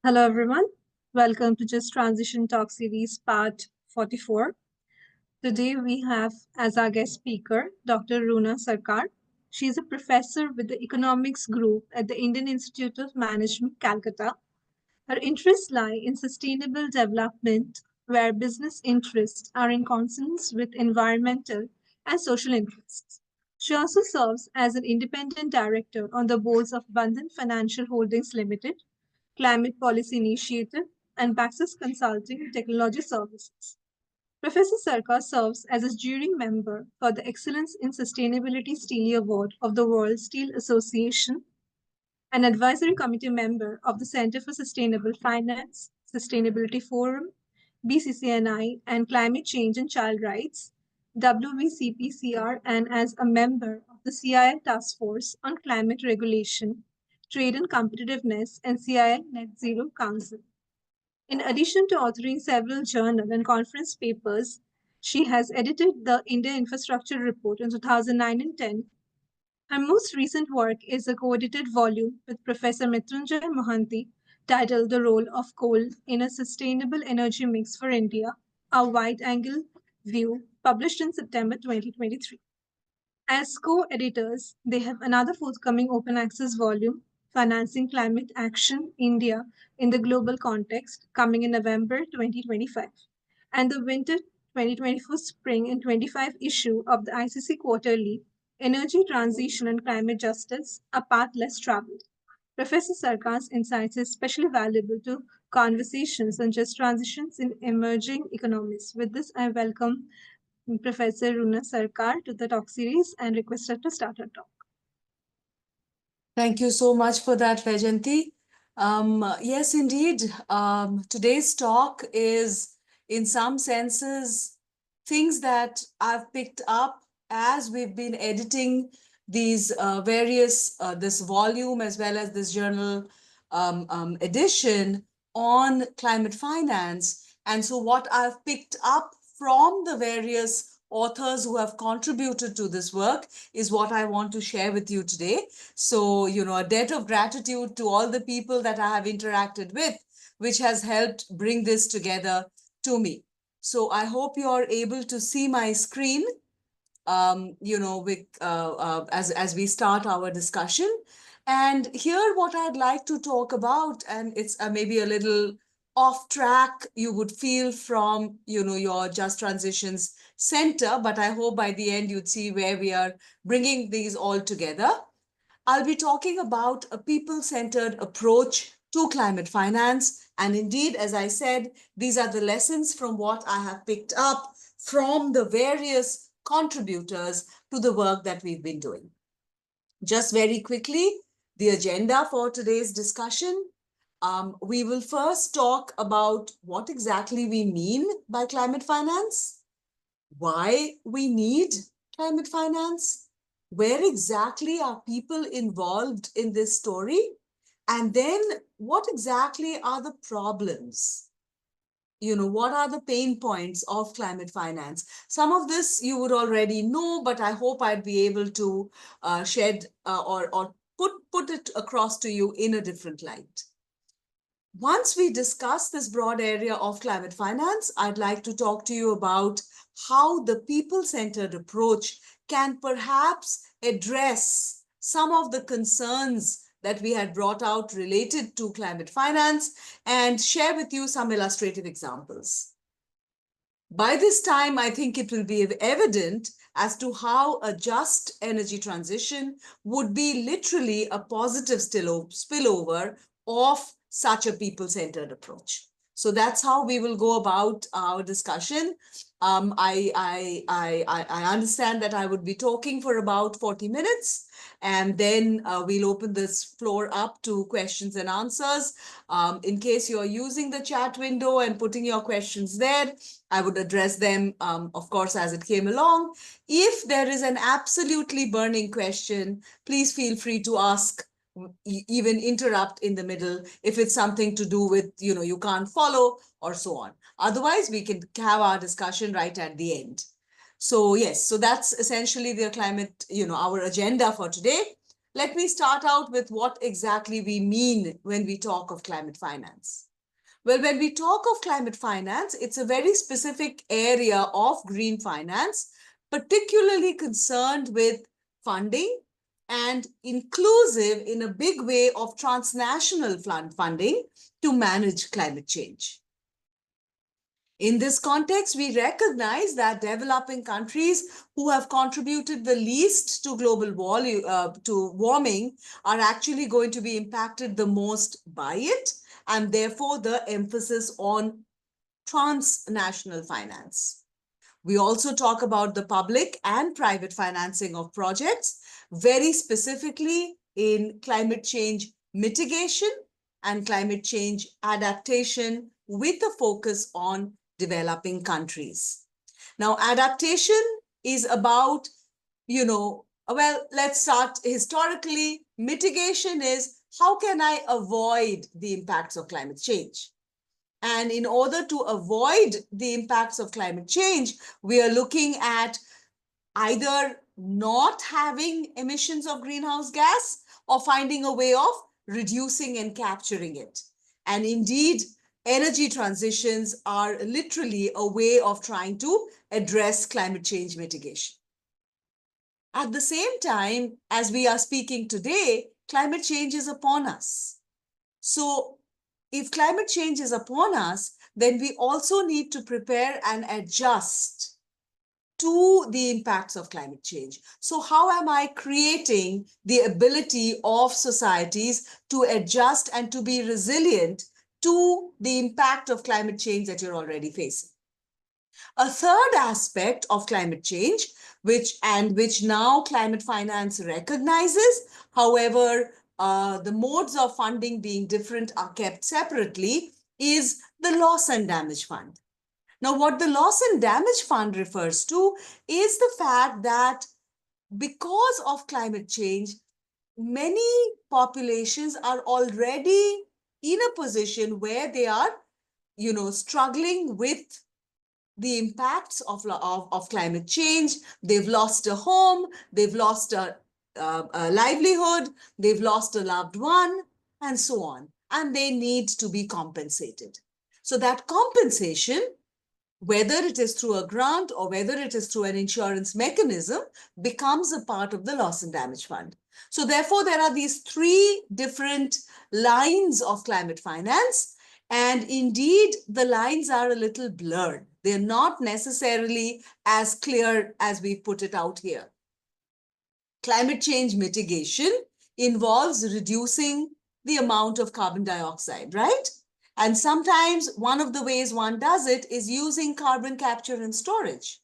Hello, everyone. Welcome to Just Transition Talk Series Part 44. Today, we have as our guest speaker Dr. Runa Sarkar. She is a professor with the Economics Group at the Indian Institute of Management, Calcutta. Her interests lie in sustainable development, where business interests are in consonance with environmental and social interests. She also serves as an independent director on the boards of Bandhan Financial Holdings Limited, Climate Policy Initiative, and BASIX Consulting and Technology Services. Professor Sarkar serves as a jury member for the Excellence in Sustainability Steelie Award of the World Steel Association, an advisory committee member of the Center for Sustainable Finance, Sustainability Forum, BCC&I, and Climate Change and Child Rights, WBCPCR, and as a member of the CII Taskforce on Climate Regulation, Trade and Competitiveness, and CII Net Zero Council. In addition to authoring several journal and conference papers, she has edited the India Infrastructure Report in 2009 and 10. Her most recent work is a co-edited volume with Professor Mrityunjay Mohanty titled The Role of Coal in a Sustainable Energy Mix for India, a Wide-Angle View, published in September 2023. As co-editors, they have another forthcoming open access volume, Financing Climate Action India in the Global Context, coming in November 2025, and the winter 2024 spring and 25 issue of the ICC Quarterly, Energy Transition and Climate Justice, A Path Less Traveled. Professor Sarkar's insights are especially valuable to conversations on just transitions in emerging economies. With this, I welcome Professor Runa Sarkar to the talk series and request her to start her talk. Thank you so much for that, Vajanti. Yes, indeed. Today's talk is, in some senses, things that I've picked up as we've been editing these this volume as well as this journal edition on climate finance. And so what I've picked up from the various authors who have contributed to this work is what I want to share with you today. So, a debt of gratitude to all the people that I have interacted with, which has helped bring this together to me. So I hope you're able to see my screen, as we start our discussion. And here what I'd like to talk about, and it's maybe a little off track, you would feel from, your Just Transitions Center, but I hope by the end you'd see where we are bringing these all together. I'll be talking about a people-centered approach to climate finance. And indeed, as I said, these are the lessons from what I have picked up from the various contributors to the work that we've been doing. Just very quickly, the agenda for today's discussion. We will first talk about what exactly we mean by climate finance, why we need climate finance, where exactly are people involved in this story, and then what exactly are the problems? What are the pain points of climate finance? Some of this you would already know, but I hope I'd be able to shed or put it across to you in a different light. Once we discuss this broad area of climate finance, I'd like to talk to you about how the people-centered approach can perhaps address some of the concerns that we had brought out related to climate finance and share with you some illustrative examples. By this time, I think it will be evident as to how a just energy transition would be literally a positive spillover of such a people-centered approach. So that's how we will go about our discussion. I understand that I would be talking for about 40 minutes, and then we'll open this floor up to questions and answers. In case you're using the chat window and putting your questions there, I would address them, of course, as it came along. If there is an absolutely burning question, please feel free to ask, even interrupt in the middle if it's something to do with, you can't follow or so on. Otherwise, we can have our discussion right at the end. So yes, so that's essentially the climate, our agenda for today. let me start out with what exactly we mean when we talk of climate finance. Well, when we talk of climate finance, it's a very specific area of green finance, particularly concerned with funding and inclusive in a big way of transnational funding to manage climate change. In this context, we recognize that developing countries who have contributed the least to global warming are actually going to be impacted the most by it, and therefore the emphasis on transnational finance. We also talk about the public and private financing of projects, very specifically in climate change mitigation and climate change adaptation with a focus on developing countries. Now, adaptation is about, well, let's start historically. Mitigation is how can I avoid the impacts of climate change? And in order to avoid the impacts of climate change, we are looking at either not having emissions of greenhouse gas or finding a way of reducing and capturing it. And indeed, energy transitions are literally a way of trying to address climate change mitigation. At the same time, as we are speaking today, climate change is upon us. So if climate change is upon us, then we also need to prepare and adjust to the impacts of climate change. So how am I creating the ability of societies to adjust and to be resilient to the impact of climate change that you're already facing? A third aspect of climate change, which now climate finance recognizes, however, the modes of funding being different are kept separately, is the loss and damage fund. Now, what the loss and damage fund refers to is the fact that because of climate change, many populations are already in a position where they are, struggling with the impacts of climate change. They've lost a home, they've lost a livelihood, they've lost a loved one, and so on. And they need to be compensated. So that compensation, whether it is through a grant or whether it is through an insurance mechanism, becomes a part of the loss and damage fund. So therefore, there are these three different lines of climate finance. And indeed, the lines are a little blurred. They're not necessarily as clear as we put it out here. Climate change mitigation involves reducing the amount of carbon dioxide, right? And sometimes one of the ways one does it is using carbon capture and storage.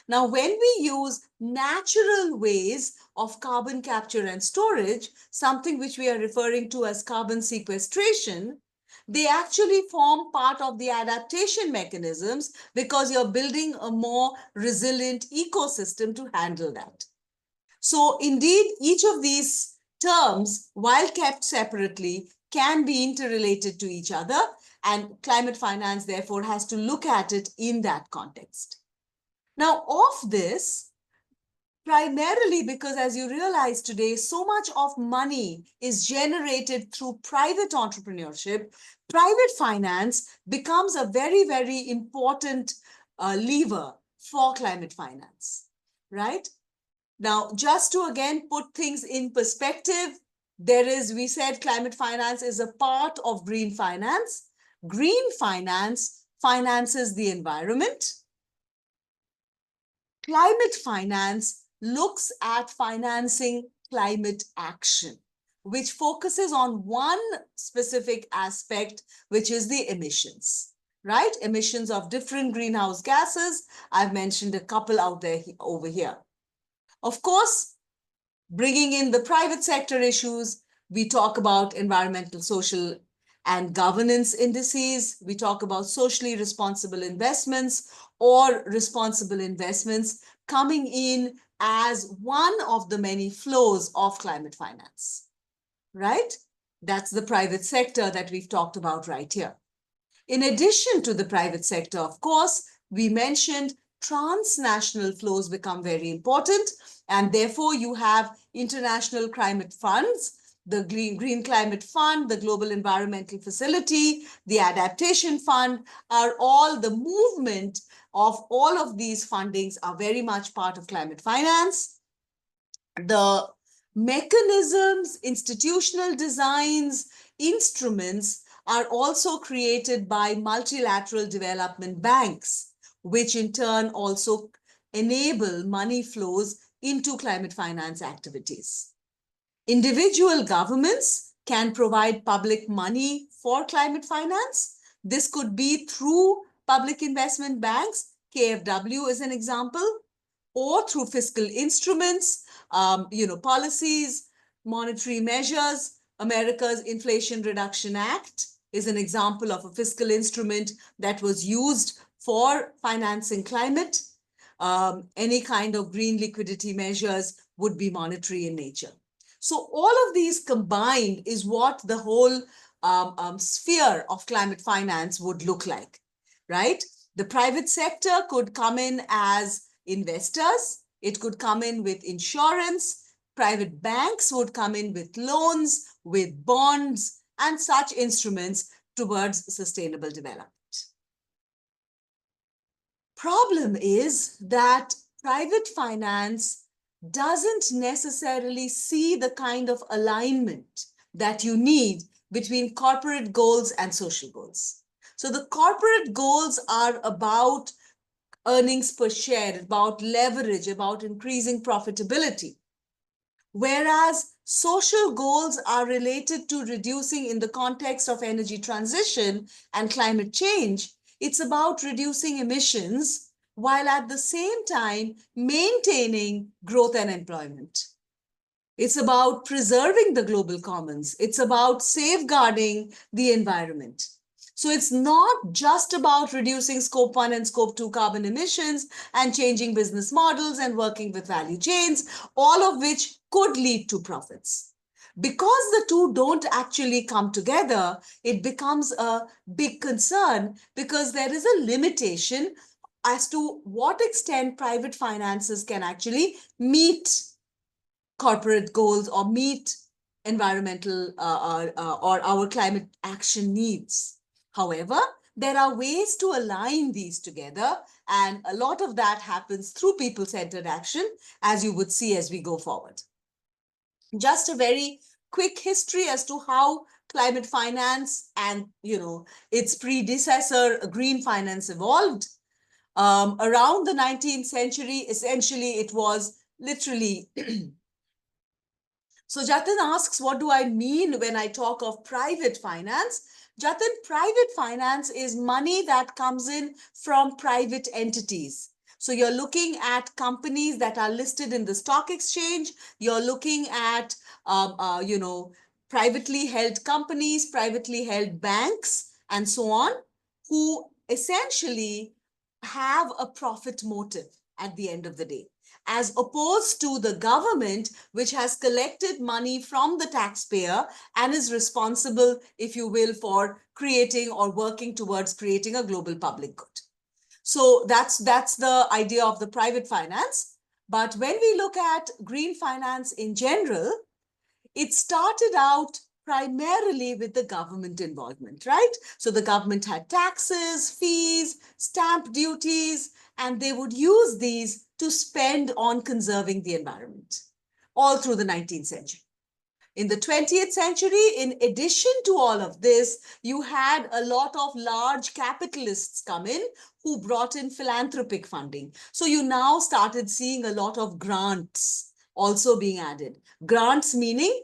Now, when we use natural ways of carbon capture and storage, something which we are referring to as carbon sequestration, they actually form part of the adaptation mechanisms because you're building a more resilient ecosystem to handle that. So indeed, each of these terms, while kept separately, can be interrelated to each other, and climate finance, therefore, has to look at it in that context. Now, of this, primarily because, as you realize today, so much of money is generated through private entrepreneurship, private finance becomes a very, very important lever for climate finance, right? Now, just to again put things in perspective, we said climate finance is a part of green finance. Green finance finances the environment. Climate finance looks at financing climate action, which focuses on one specific aspect, which is the emissions, right? Emissions of different greenhouse gases. I've mentioned a couple out there over here. Of course, bringing in the private sector issues, we talk about environmental, social, and governance indices. We talk about socially responsible investments or responsible investments coming in as one of the many flows of climate finance, right? That's the private sector that we've talked about right here. In addition to the private sector, of course, we mentioned transnational flows become very important. And therefore, you have international climate funds, the Green Climate Fund, the Global Environmental Facility, the Adaptation Fund, are all the movement of all of these fundings are very much part of climate finance. The mechanisms, institutional designs, instruments are also created by multilateral development banks, which in turn also enable money flows into climate finance activities. Individual governments can provide public money for climate finance. This could be through public investment banks, KFW is an example, or through fiscal instruments, policies, monetary measures. America's Inflation Reduction Act is an example of a fiscal instrument that was used for financing climate. Any kind of green liquidity measures would be monetary in nature. So all of these combined is what the whole sphere of climate finance would look like, right? The private sector could come in as investors. It could come in with insurance. Private banks would come in with loans, with bonds, and such instruments towards sustainable development. Problem is that private finance doesn't necessarily see the kind of alignment that you need between corporate goals and social goals. So the corporate goals are about earnings per share, about leverage, about increasing profitability. Whereas social goals are related to reducing, in the context of energy transition and climate change, it's about reducing emissions while at the same time maintaining growth and employment. It's about preserving the global commons. It's about safeguarding the environment. So it's not just about reducing scope 1 and scope 2 carbon emissions and changing business models and working with value chains, all of which could lead to profits. Because the two don't actually come together, it becomes a big concern because there is a limitation as to what extent private finances can actually meet corporate goals or meet environmental or our climate action needs. However, there are ways to align these together, and a lot of that happens through people-centered action, as you would see as we go forward. Just a very quick history as to how climate finance and its predecessor, green finance, evolved. Around the 19th century, essentially, it was literally So Jatin asks, what do I mean when I talk of private finance? Jatin, private finance is money that comes in from private entities. So you're looking at companies that are listed in the stock exchange. You're looking at, privately held companies, privately held banks, and so on, who essentially have a profit motive at the end of the day, as opposed to the government, which has collected money from the taxpayer and is responsible, if you will, for creating or working towards creating a global public good. So that's the idea of the private finance. But when we look at green finance in general, it started out primarily with the government involvement, right? So the government had taxes, fees, stamp duties, and they would use these to spend on conserving the environment all through the 19th century. In the 20th century, in addition to all of this, you had a lot of large capitalists come in who brought in philanthropic funding. So you now started seeing a lot of grants also being added. Grants meaning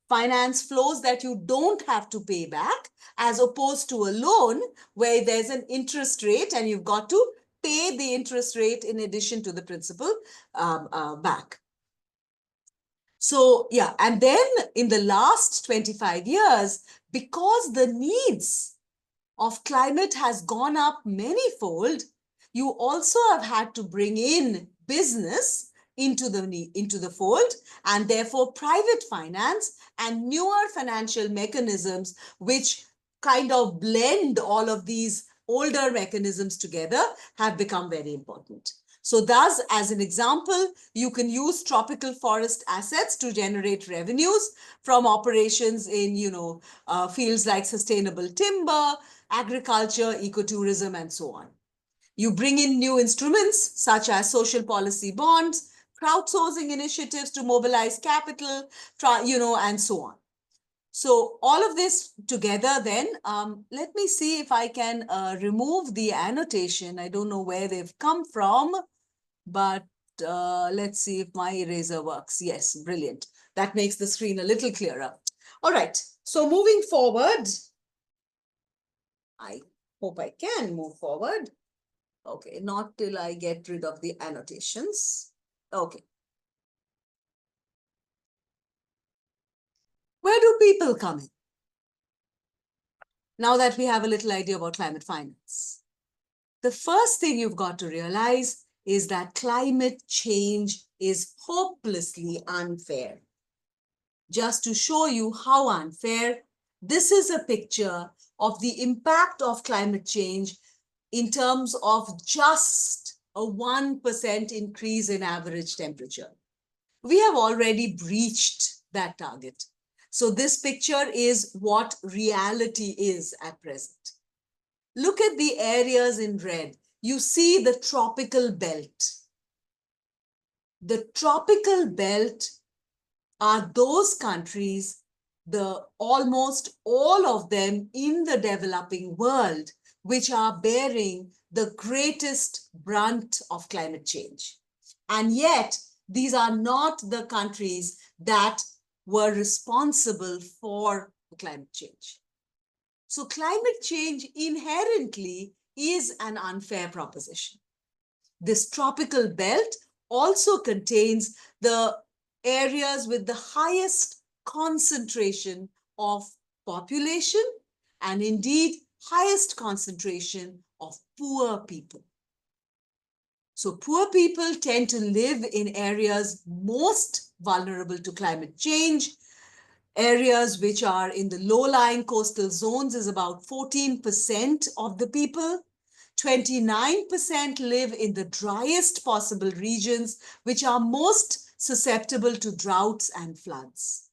finance flows that you don't have to pay back, as opposed to a loan where there's an interest rate and you've got to pay the interest rate in addition to the principal back. So yeah, and then in the last 25 years, because the needs of climate has gone up manyfold, you also have had to bring in business into the fold, and therefore private finance and newer financial mechanisms which kind of blend all of these older mechanisms together have become very important. So thus, as an example, you can use tropical forest assets to generate revenues from operations in, fields like sustainable timber, agriculture, ecotourism, and so on. You bring in new instruments such as social policy bonds, crowdsourcing initiatives to mobilize capital, and so on. So all of this together then, let me see if I can remove the annotation. I don't know where they've come from, but let's see if my eraser works. Yes, brilliant. That makes the screen a little clearer. All right, so moving forward, I hope I can move forward. Okay, not till I get rid of the annotations. Okay. Where do people come in? Now that we have a little idea about climate finance. The first thing you've got to realize is that climate change is hopelessly unfair. Just to show you how unfair, this is a picture of the impact of climate change in terms of just a 1% increase in average temperature. We have already breached that target. So this picture is what reality is at present. Look at the areas in red. You see the tropical belt. The tropical belt are those countries, almost all of them in the developing world, which are bearing the greatest brunt of climate change. And yet, these are not the countries that were responsible for climate change. So climate change inherently is an unfair proposition. This tropical belt also contains the areas with the highest concentration of population and indeed highest concentration of poor people. So poor people tend to live in areas most vulnerable to climate change. Areas which are in the low-lying coastal zones is about 14% of the people. 29% live in the driest possible regions, which are most susceptible to droughts and floods.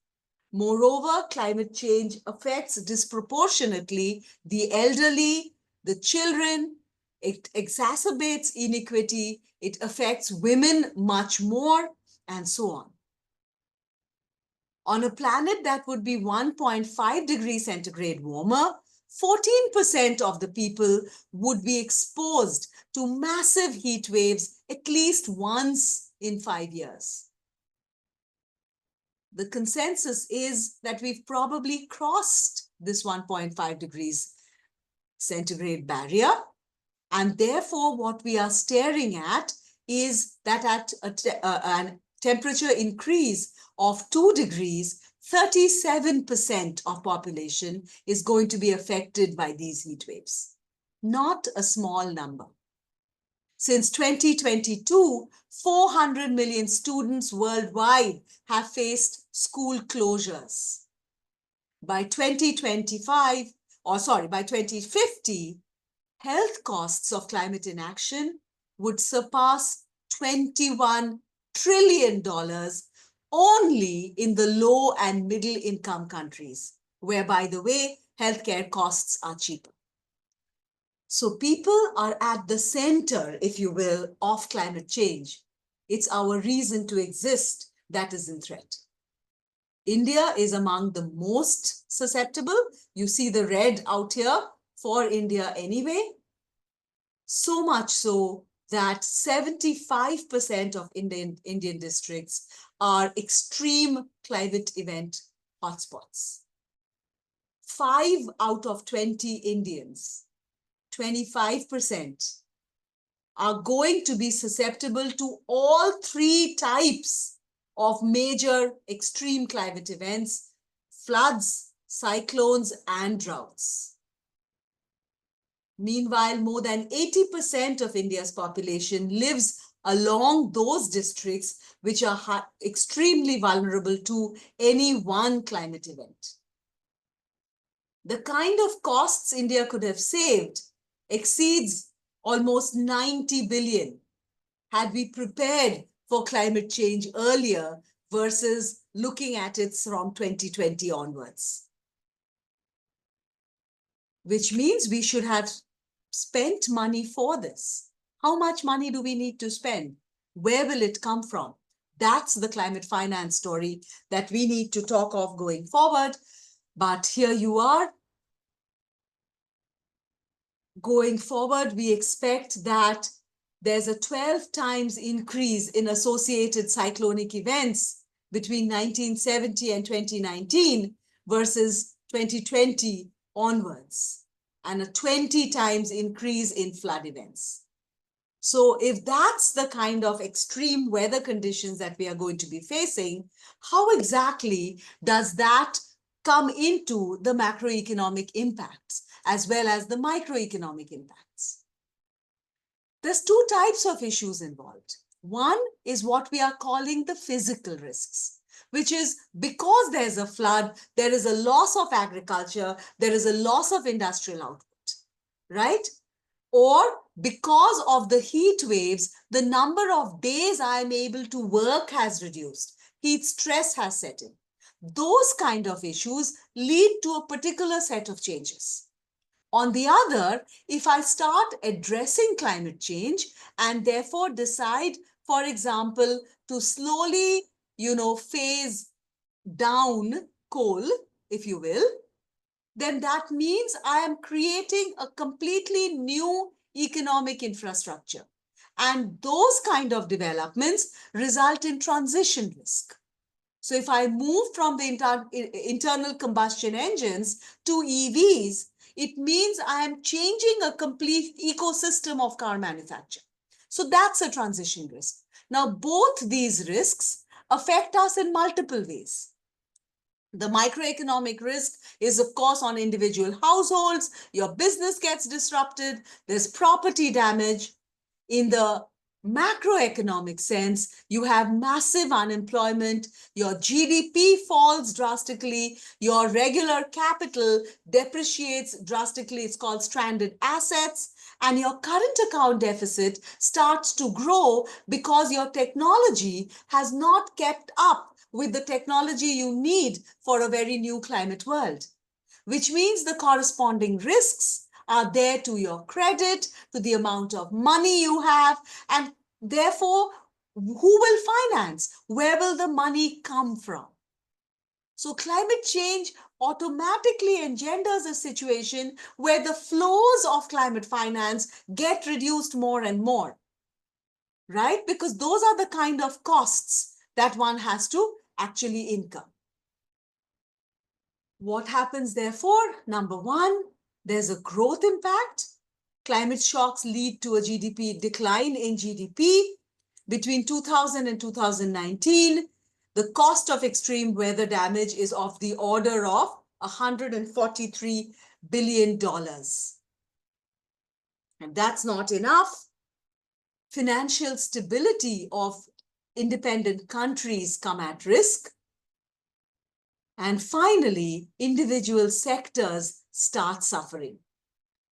Moreover, climate change affects disproportionately the elderly, the children. It exacerbates inequity. It affects women much more, and so on. On a planet that would be 1.5 degrees centigrade warmer, 14% of the people would be exposed to massive heat waves at least once in 5 years. The consensus is that we've probably crossed this 1.5 degrees centigrade barrier. And therefore, what we are staring at is that at a temperature increase of 2 degrees, 37% of population is going to be affected by these heat waves. Not a small number. Since 2022, 400 million students worldwide have faced school closures. By 2050, health costs of climate inaction would surpass $21 trillion only in the low and middle income countries, where, by the way, healthcare costs are cheaper. So people are at the center, if you will, of climate change. It's our reason to exist that is in threat. India is among the most susceptible. You see the red out here for India anyway. So much so that 75% of Indian districts are extreme climate event hotspots. 5 out of 20 Indians, 25%, are going to be susceptible to all 3 types of major extreme climate events: floods, cyclones, and droughts. Meanwhile, more than 80% of India's population lives along those districts which are extremely vulnerable to any one climate event. The kind of costs India could have saved exceeds almost 90 billion had we prepared for climate change earlier versus looking at it from 2020 onwards? Which means we should have spent money for this. How much money do we need to spend? Where will it come from? That's the climate finance story that we need to talk of going forward. But here you are. Going forward, we expect that there's a 12 times increase in associated cyclonic events between 1970 and 2019 versus 2020 onwards, and a 20 times increase in flood events. So if that's the kind of extreme weather conditions that we are going to be facing, how exactly does that come into the macroeconomic impacts as well as the microeconomic impacts? There's two types of issues involved. One is what we are calling the physical risks, which is because there's a flood, there is a loss of agriculture, there is a loss of industrial output, right? Or because of the heat waves, the number of days I am able to work has reduced. Heat stress has set in. Those kind of issues lead to a particular set of changes. On the other, if I start addressing climate change and therefore decide, for example, to slowly, phase down coal, if you will, then that means I am creating a completely new economic infrastructure. And those kind of developments result in transition risk. So if I move from the internal combustion engines to EVs, it means I am changing a complete ecosystem of car manufacture. So that's a transition risk. Now, both these risks affect us in multiple ways. The microeconomic risk is, of course, on individual households. Your business gets disrupted. There's property damage. In the macroeconomic sense, you have massive unemployment. Your GDP falls drastically. Your regular capital depreciates drastically. It's called stranded assets. And your current account deficit starts to grow because your technology has not kept up with the technology you need for a very new climate world, which means the corresponding risks are there to your credit, to the amount of money you have, and therefore, who will finance? Where will the money come from? So climate change automatically engenders a situation where the flows of climate finance get reduced more and more, right? Because those are the kind of costs that one has to actually income. What happens therefore? Number one, there's a growth impact. Climate shocks lead to a GDP decline in GDP. Between 2000 and 2019, the cost of extreme weather damage is of the order of $143 billion. And that's not enough. Financial stability of independent countries come at risk. And finally, individual sectors start suffering,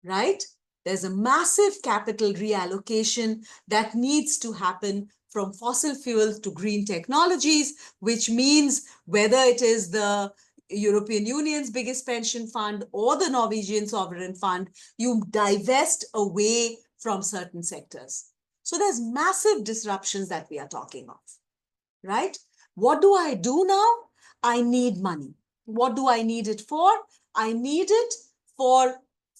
right? There's a massive capital reallocation that needs to happen from fossil fuels to green technologies, which means whether it is the European Union's biggest pension fund or the Norwegian sovereign fund, you divest away from certain sectors. So there's massive disruptions that we are talking of, right? What do I do now? I need money. What do I need it for? I need it for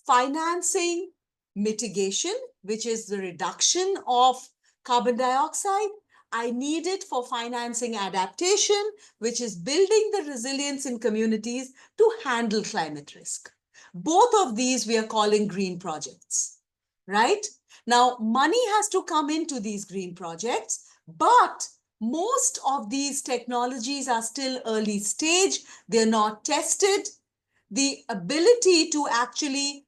financing mitigation, which is the reduction of carbon dioxide. I need it for financing adaptation, which is building the resilience in communities to handle climate risk. Both of these we are calling green projects, right? Now, money has to come into these green projects, but most of these technologies are still early stage. They're not tested. The ability to actually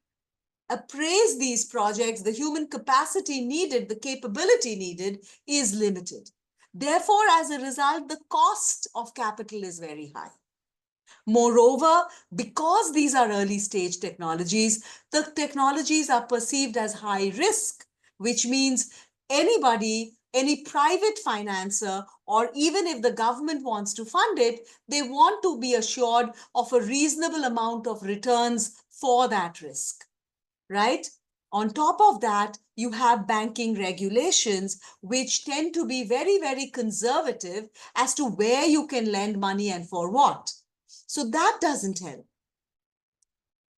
appraise these projects, the human capacity needed, the capability needed is limited. Therefore, as a result, the cost of capital is very high. Moreover, because these are early stage technologies, the technologies are perceived as high risk, which means anybody any private financer, or even if the government wants to fund it, they want to be assured of a reasonable amount of returns for that risk, right? On top of that, you have banking regulations, which tend to be very, very conservative as to where you can lend money and for what. So that doesn't help.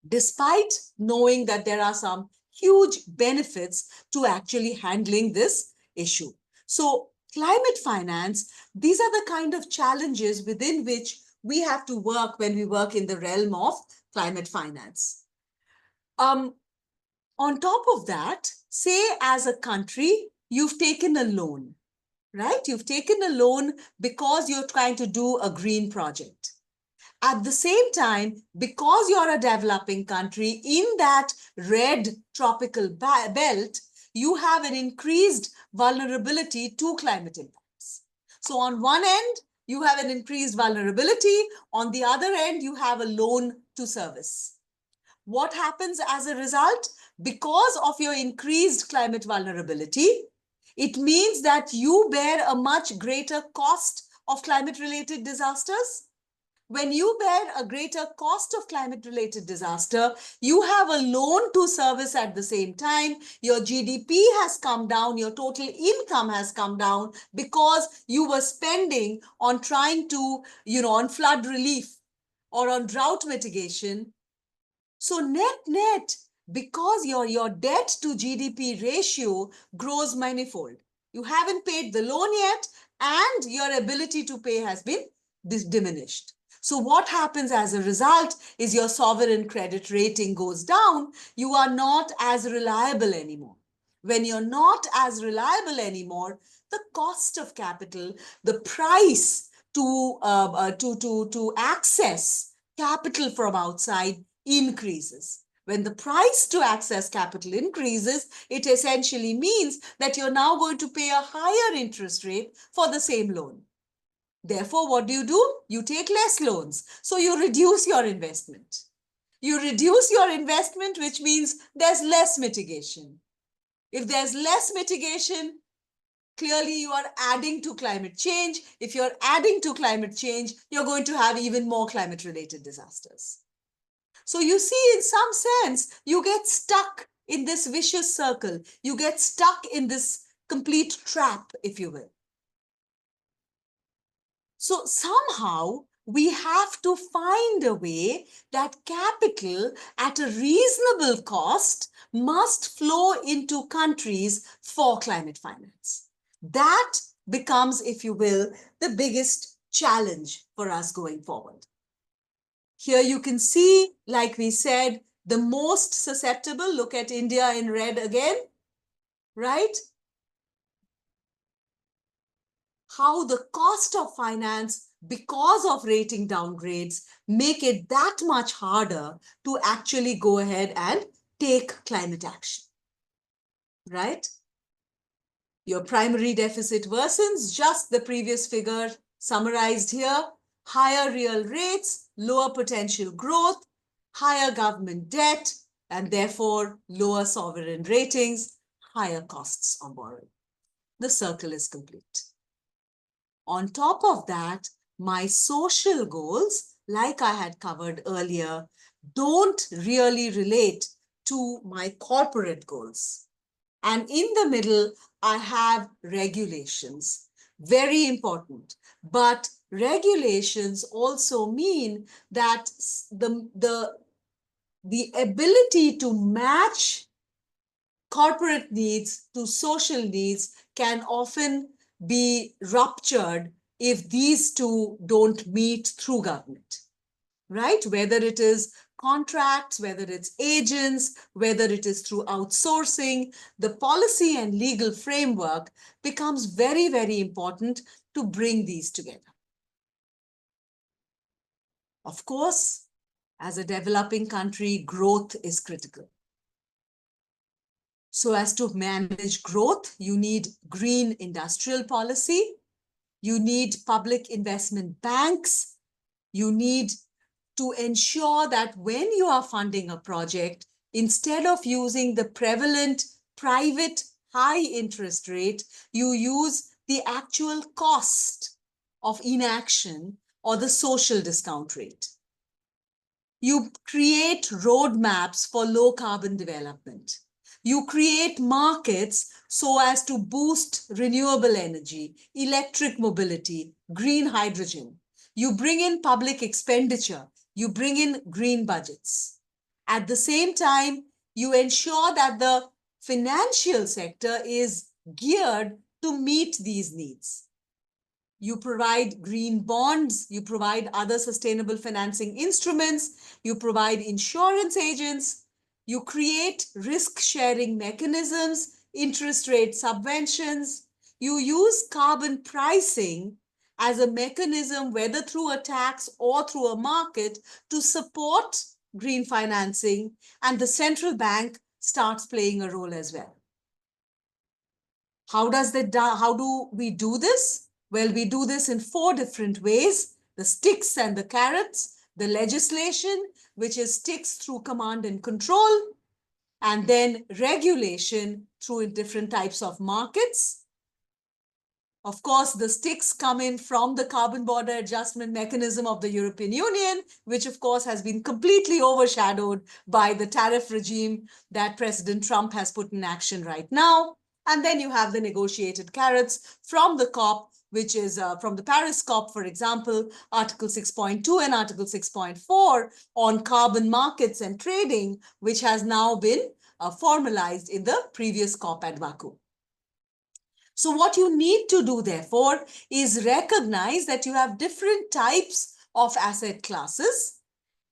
Despite knowing that there are some huge benefits to actually handling this issue. So climate finance, these are the kind of challenges within which we have to work when we work in the realm of climate finance. On top of that, say as a country, you've taken a loan, right? You've taken a loan because you're trying to do a green project. At the same time, because you're a developing country in that red tropical belt, you have an increased vulnerability to climate impacts. So on one end, you have an increased vulnerability. On the other end, you have a loan to service. What happens as a result? Because of your increased climate vulnerability, it means that you bear a much greater cost of climate-related disasters. When you bear a greater cost of climate-related disaster, you have a loan to service at the same time. Your GDP has come down, your total income has come down because you were spending on trying to, on flood relief or on drought mitigation. So net, because your debt to GDP ratio grows manifold. You haven't paid the loan yet, and your ability to pay has been diminished. So what happens as a result is your sovereign credit rating goes down. You are not as reliable anymore. When you're not as reliable anymore, the cost of capital, the price to access capital from outside increases. When the price to access capital increases, it essentially means that you're now going to pay a higher interest rate for the same loan. Therefore, what do? You take less loans. So you reduce your investment. You reduce your investment, which means there's less mitigation. If there's less mitigation, clearly you are adding to climate change. If you're adding to climate change, you're going to have even more climate-related disasters. So you see, in some sense, you get stuck in this vicious circle. You get stuck in this complete trap, if you will. So somehow we have to find a way that capital at a reasonable cost must flow into countries for climate finance. That becomes, if you will, the biggest challenge for us going forward. Here you can see, like we said, the most susceptible, look at India in red again, right? How the cost of finance, because of rating downgrades, make it that much harder to actually go ahead and take climate action, right? Your primary deficit worsens, just the previous figure summarized here. Higher real rates, lower potential growth, higher government debt, and therefore lower sovereign ratings, higher costs on borrowing. The circle is complete. On top of that, my social goals, like I had covered earlier, don't really relate to my corporate goals. And in the middle, I have regulations. Very important. But regulations also mean that the ability to match corporate needs to social needs can often be ruptured if these two don't meet through government, right? Whether it is contracts, whether it's agents, whether it is through outsourcing, the policy and legal framework becomes very, very important to bring these together. Of course, as a developing country, growth is critical. So as to manage growth, you need green industrial policy, you need public investment banks, you need to ensure that when you are funding a project, instead of using the prevalent private high interest rate, you use the actual cost of inaction or the social discount rate. You create roadmaps for low carbon development. You create markets so as to boost renewable energy, electric mobility, green hydrogen. You bring in public expenditure. You bring in green budgets. At the same time, you ensure that the financial sector is geared to meet these needs. You provide green bonds, you provide other sustainable financing instruments, you provide insurance agents, you create risk-sharing mechanisms, interest rate subventions, you use carbon pricing as a mechanism, whether through a tax or through a market, to support green financing, and the central bank starts playing a role as well. How do we do this? Well, we do this in 4 different ways: the sticks and the carrots, the legislation, which is sticks through command and control, and then regulation through different types of markets. Of course, the sticks come in from the carbon border adjustment mechanism of the European Union, which of course has been completely overshadowed by the tariff regime that President Trump has put in action right now. And then you have the negotiated carrots from the COP, which is from the Paris COP, for example, Article 6.2 and Article 6.4 on carbon markets and trading, which has now been formalized in the previous COP at Baku. So what you need to do, therefore, is recognize that you have different types of asset classes: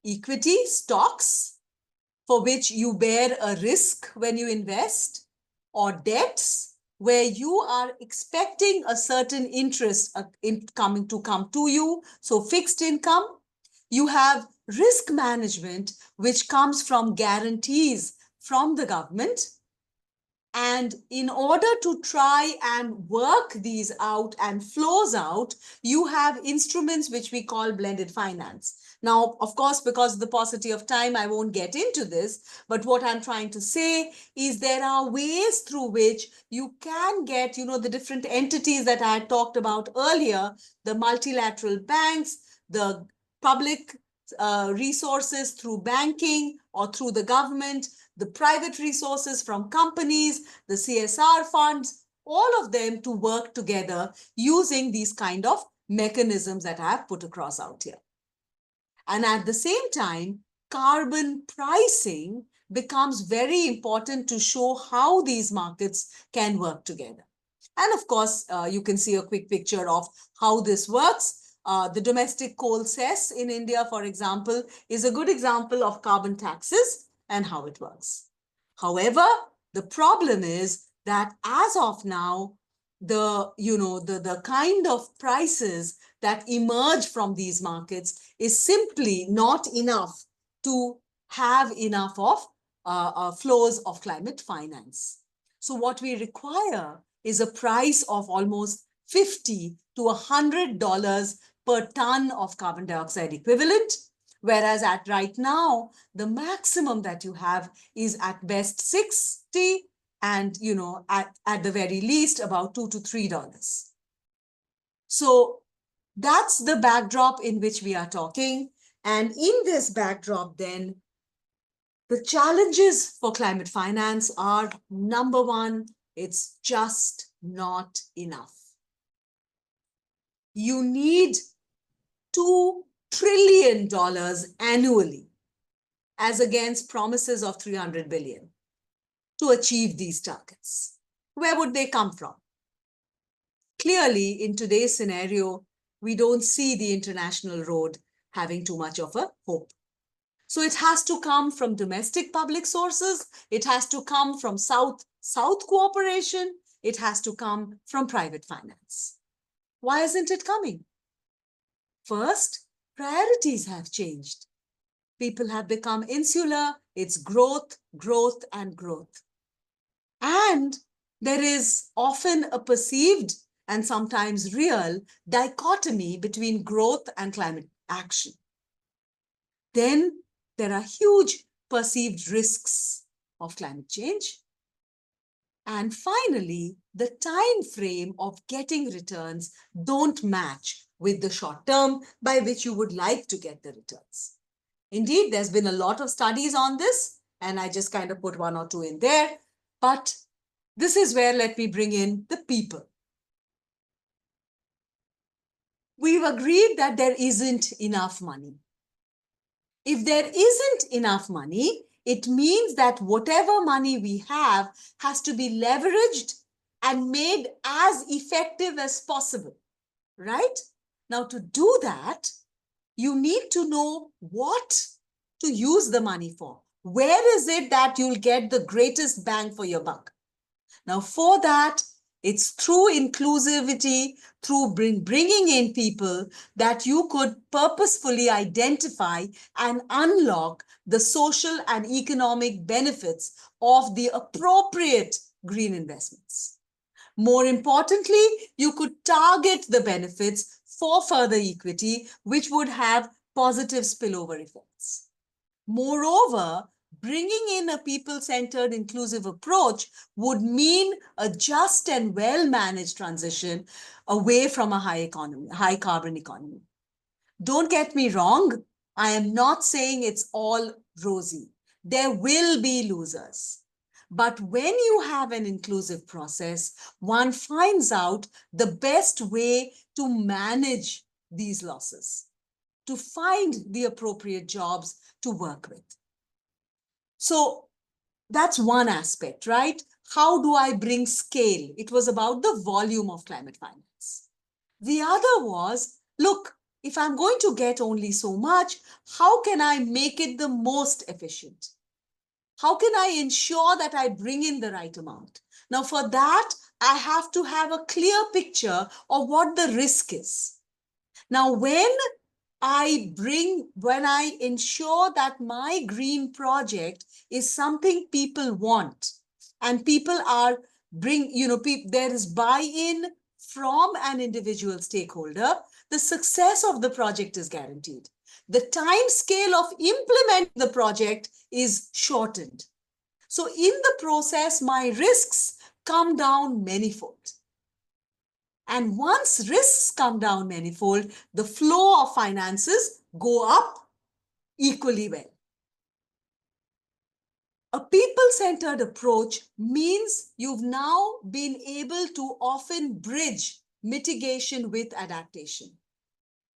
equity, stocks, for which you bear a risk when you invest, or debts, where you are expecting a certain interest coming to come to you, so fixed income. You have risk management, which comes from guarantees from the government. And in order to try and work these out and flows out, you have instruments which we call blended finance. Now, of course, because of the paucity of time, I won't get into this. But what I'm trying to say is there are ways through which you can get, the different entities that I had talked about earlier, the multilateral banks, the public resources through banking or through the government, the private resources from companies, the CSR funds, all of them to work together using these kind of mechanisms that I have put across out here. And at the same time, carbon pricing becomes very important to show how these markets can work together. And of course, you can see a quick picture of how this works. The domestic coal cess in India, for example, is a good example of carbon taxes and how it works. However, the problem is that as of now, the kind of prices that emerge from these markets is simply not enough to have enough of flows of climate finance. So what we require is a price of almost $50 to $100 per ton of carbon dioxide equivalent, whereas at right now, the maximum that you have is at best 60 and, at the very least about $2 to $3. So that's the backdrop in which we are talking. And in this backdrop, then, the challenges for climate finance are, number one, it's just not enough. You need $2 trillion annually, as against promises of 300 billion, to achieve these targets. Where would they come from? Clearly, in today's scenario, we don't see the international road having too much of a hope. So it has to come from domestic public sources. It has to come from South-South cooperation. It has to come from private finance. Why isn't it coming? First, priorities have changed. People have become insular. It's growth, growth, and growth. And there is often a perceived and sometimes real dichotomy between growth and climate action. Then there are huge perceived risks of climate change. And finally, the time frame of getting returns don't match with the short term by which you would like to get the returns. Indeed, there's been a lot of studies on this, and I just kind of put one or two in there. But this is where let me bring in the people. We've agreed that there isn't enough money. If there isn't enough money, it means that whatever money we have has to be leveraged and made as effective as possible, right? Now, to do that, you need to know what to use the money for. Where is it that you'll get the greatest bang for your buck? Now, for that, it's through inclusivity, through bringing in people that you could purposefully identify and unlock the social and economic benefits of the appropriate green investments. More importantly, you could target the benefits for further equity, which would have positive spillover effects. Moreover, bringing in a people-centered inclusive approach would mean a just and well-managed transition away from a high carbon economy. Don't get me wrong, I am not saying it's all rosy. There will be losers. But when you have an inclusive process, one finds out the best way to manage these losses, to find the appropriate jobs to work with. So that's one aspect, right? How do I bring scale? It was about the volume of climate finance. The other was, look, if I'm going to get only so much, how can I make it the most efficient? How can I ensure that I bring in the right amount? Now, for that, I have to have a clear picture of what the risk is. Now, when I ensure that my green project is something people want and people are there is buy-in from an individual stakeholder, the success of the project is guaranteed. The time scale of implementing the project is shortened. So in the process, my risks come down manifold. And once risks come down manifold, the flow of finances go up equally well. A people-centered approach means you've now been able to often bridge mitigation with adaptation.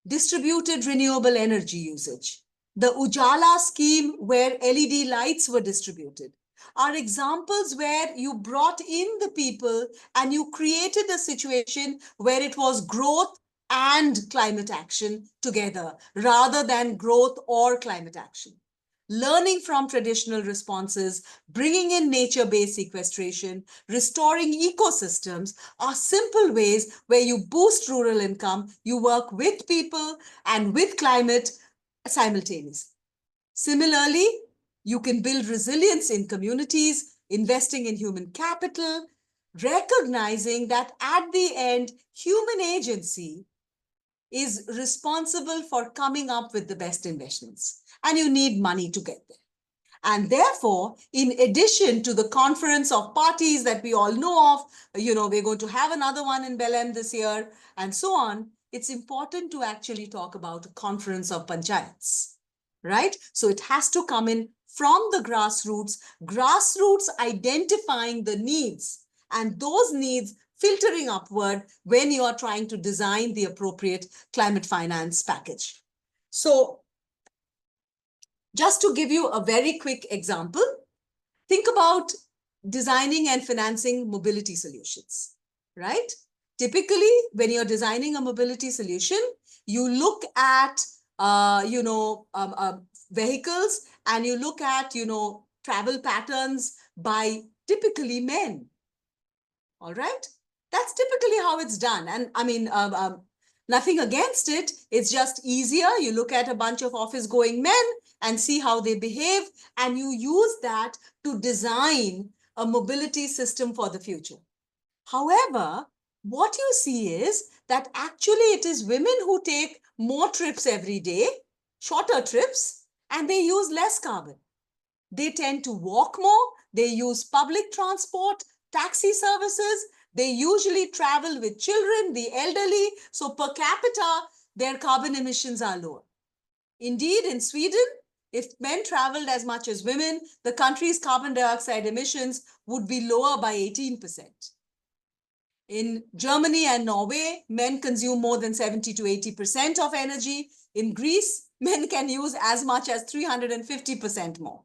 Distributed renewable energy usage. The Ujala scheme where LED lights were distributed are examples where you brought in the people and you created a situation where it was growth and climate action together rather than growth or climate action. Learning from traditional responses, bringing in nature-based sequestration, restoring ecosystems are simple ways where you boost rural income, you work with people and with climate simultaneously. Similarly, you can build resilience in communities, investing in human capital, recognizing that at the end, human agency is responsible for coming up with the best investments, and you need money to get there. And therefore, in addition to the conference of parties that we all know of, we're going to have another one in Belem this year, and so on, it's important to actually talk about a conference of panchayats, right? So it has to come in from the grassroots identifying the needs, and those needs filtering upward when you are trying to design the appropriate climate finance package. So just to give you a very quick example, think about designing and financing mobility solutions, right? Typically, when you're designing a mobility solution, you look at, vehicles and you look at, travel patterns by typically men, all right? That's typically how it's done. And I mean, nothing against it. It's just easier. You look at a bunch of office-going men and see how they behave, and you use that to design a mobility system for the future. However, what you see is that actually it is women who take more trips every day, shorter trips, and they use less carbon. They tend to walk more, they use public transport, taxi services, they usually travel with children, the elderly, so per capita, their carbon emissions are lower. Indeed, in Sweden, if men traveled as much as women, the country's carbon dioxide emissions would be lower by 18%. In Germany and Norway, men consume more than 70 to 80% of energy. In Greece, men can use as much as 350% more.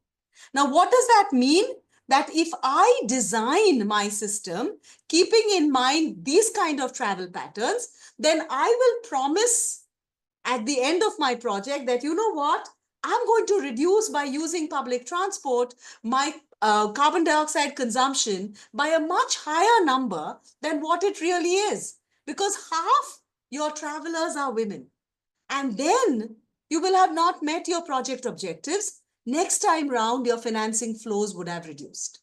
Now, what does that mean? That if I design my system, keeping in mind these kind of travel patterns, then I will promise at the end of my project that, you know what, I'm going to reduce by using public transport my carbon dioxide consumption by a much higher number than what it really is, because half your travelers are women. And then you will have not met your project objectives. Next time round, your financing flows would have reduced.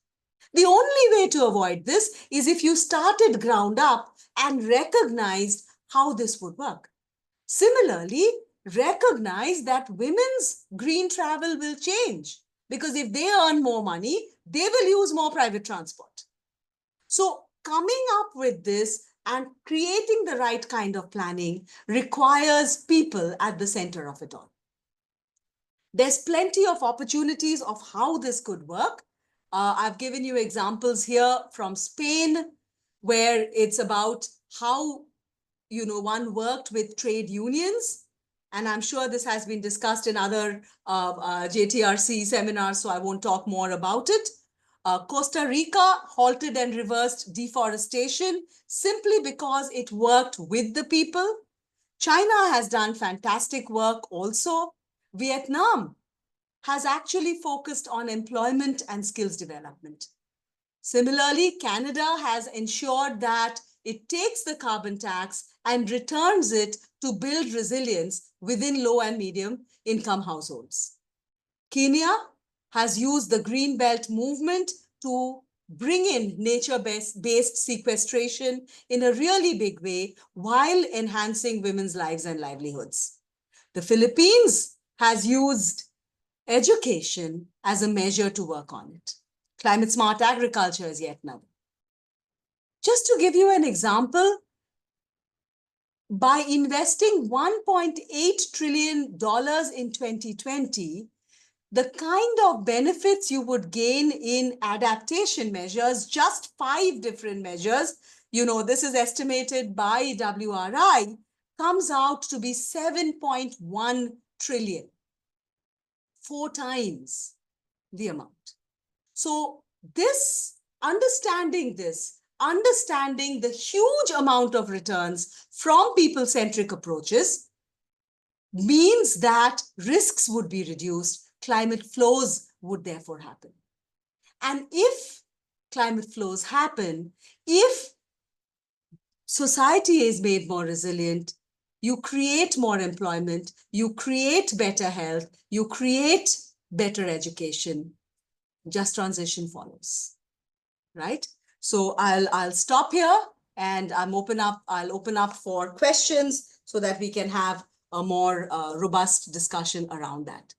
The only way to avoid this is if you started ground up and recognized how this would work. Similarly, recognize that women's green travel will change, because if they earn more money, they will use more private transport. So coming up with this and creating the right kind of planning requires people at the center of it all. There's plenty of opportunities of how this could work. I've given you examples here from Spain, where it's about how one worked with trade unions. And I'm sure this has been discussed in other JTRC seminars, so I won't talk more about it. Costa Rica halted and reversed deforestation simply because it worked with the people. China has done fantastic work also. Vietnam has actually focused on employment and skills development. Similarly, Canada has ensured that it takes the carbon tax and returns it to build resilience within low and medium income households. Kenya has used the Green Belt movement to bring in nature-based sequestration in a really big way while enhancing women's lives and livelihoods. The Philippines has used education as a measure to work on it. Climate smart agriculture is yet another. Just to give you an example, by investing $1.8 trillion in 2020, the kind of benefits you would gain in adaptation measures, just 5 different measures, this is estimated by WRI, comes out to be 7.1 trillion, 4 times the amount. So understanding the huge amount of returns from people-centric approaches means that risks would be reduced, climate flows would therefore happen. And if climate flows happen, if society is made more resilient, you create more employment, you create better health, you create better education, just transition follows, right? So I'll stop here and I'll open up for questions so that we can have a more robust discussion around that.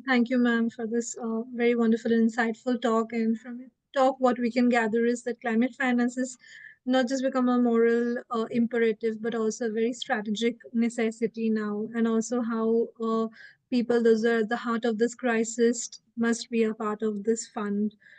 Thank you, ma'am, for this very wonderful and insightful talk. And from it talk, what we can gather is that climate finance is not just become a moral imperative, but also a very strategic necessity now. And also how people, those are at the heart of this crisis, must be a part of this fund.